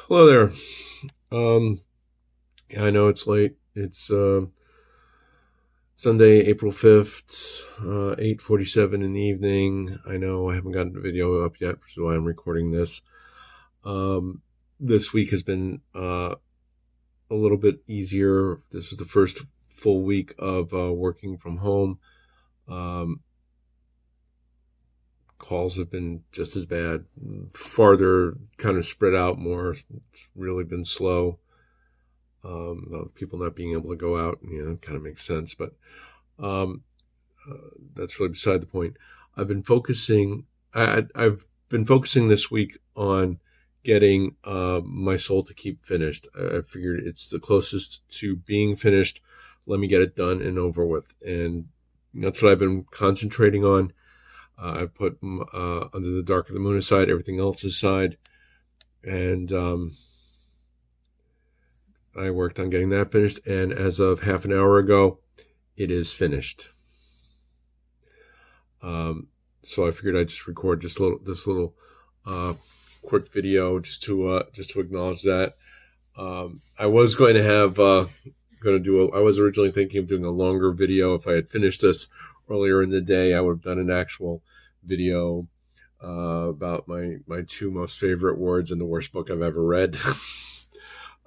Hello there. Yeah, I know it's late. It's Sunday, April 5th, 8:47 in the evening. I know I haven't gotten the video up yet, which is why I'm recording this. Um, this week has been a little bit easier. This was the first full week of working from home. Um, Calls have been just as bad, farther kind of spread out more. It's really been slow. With people not being able to go out, it kind of makes sense, but um, that's really beside the point. I've been focusing. I've been focusing this week on getting My Soul to Keep finished. I figured it's the closest to being finished. Let me get it done and over with, and that's what I've been concentrating on. I've put Under the Dark of the Moon aside, everything else aside, and I worked on getting that finished, and as of half an hour ago, it is finished. So I figured I'd just record this little quick video just to acknowledge that. I was going to have I was originally thinking of doing a longer video. If I had finished this earlier in the day, I would have done an actual video about my two most favorite words in the worst book I've ever read.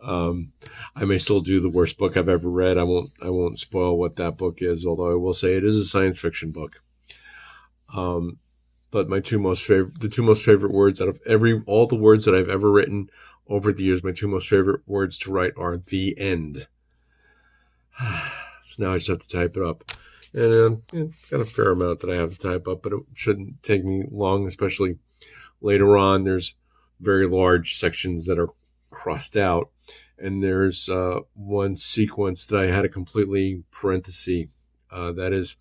I may still do the worst book I've ever read. I won't spoil what that book is, although I will say it is a science fiction book. But the two most favorite words out of all the words that I've ever written over the years, my two most favorite words to write are "the end." So now I just have to type it up, and got a fair amount that I have to type up, but it shouldn't take me long, especially later on. There's very large sections that are crossed out, and there's one sequence that I had a completely parenthesis. That is,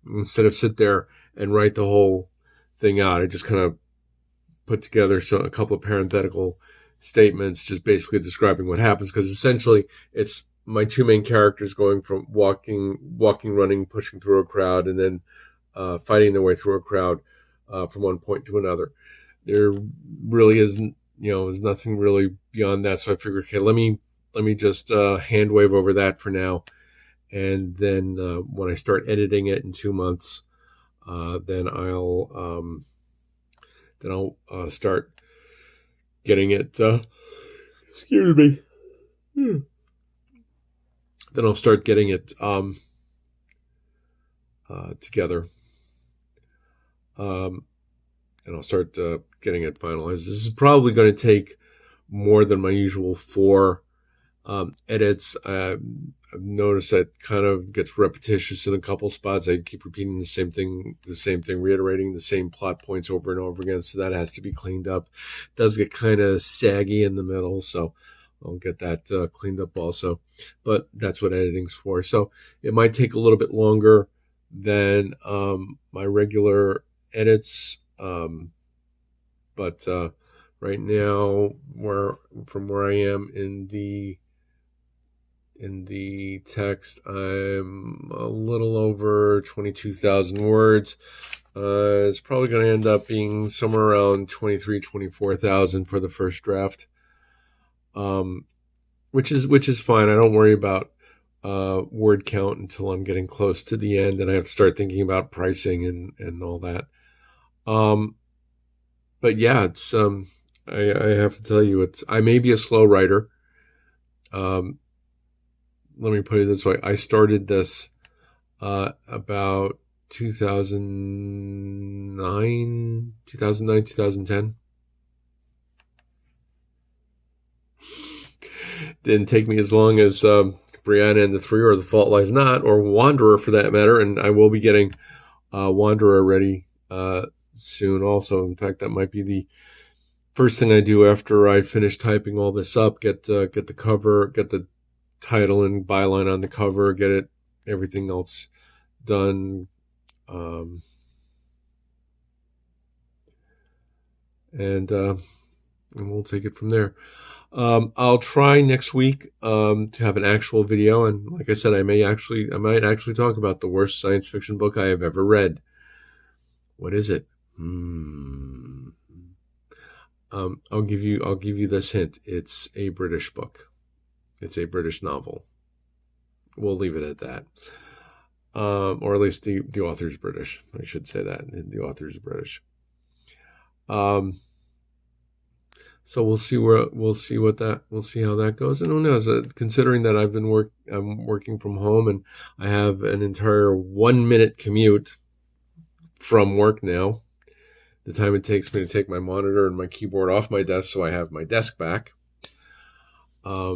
instead of sit there and write the whole thing out, I just kind of put together a couple of parenthetical statements, just basically describing what happens, because essentially it's my two main characters going from walking, running, pushing through a crowd, and then fighting their way through a crowd from one point to another. There really isn't, there's nothing really beyond that. So I figured, okay, let me just hand wave over that for now, and then when I start editing it in 2 months, then I'll start getting it. Excuse me. Then I'll start getting it together, and I'll start getting it finalized. This is probably going to take more than my usual 4 edits. I've noticed that kind of gets repetitious in a couple spots. I keep repeating the same thing, reiterating the same plot points over and over again. So that has to be cleaned up. It does get kind of saggy in the middle, so I'll get that cleaned up also. But that's what editing's for. So it might take a little bit longer than my regular edits. But right now, from where I am in the text, I'm a little over 22,000 words. It's probably going to end up being somewhere around 24,000 for the first draft, which is fine. I don't worry about word count until I'm getting close to the end, and I have to start thinking about pricing and all that. But yeah, it's I have to tell you, I may be a slow writer. Let me put it this way. I started this about 2009, 2010. Didn't take me as long as Brianna and the Three, or The Fault Lies Not, or Wanderer for that matter. And I will be getting Wanderer ready soon also. In fact, that might be the first thing I do after I finish typing all this up. Get the cover, get the title and byline on the cover, get everything else done, and we'll take it from there. I'll try next week to have an actual video, and like I said, I might actually talk about the worst science fiction book I have ever read. What is it? I'll give you this hint. It's a British book. It's a British novel. We'll leave it at that. Or at least the author's British. I should say that the author's British. So we'll see how that goes. And who knows? Considering that I'm working from home and I have an entire 1-minute commute from work now. The time it takes me to take my monitor and my keyboard off my desk, so I have my desk back. I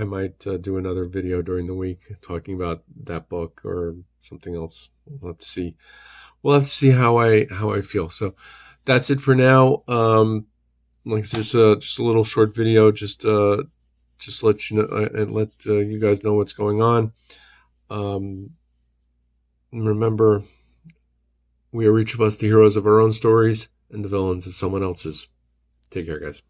might do another video during the week talking about that book or something else. We'll have to see. We'll have to see how I feel. So that's it for now. Like just a little short video, just let you know and let you guys know what's going on. Remember, we are each of us the heroes of our own stories and the villains of someone else's. Take care, guys.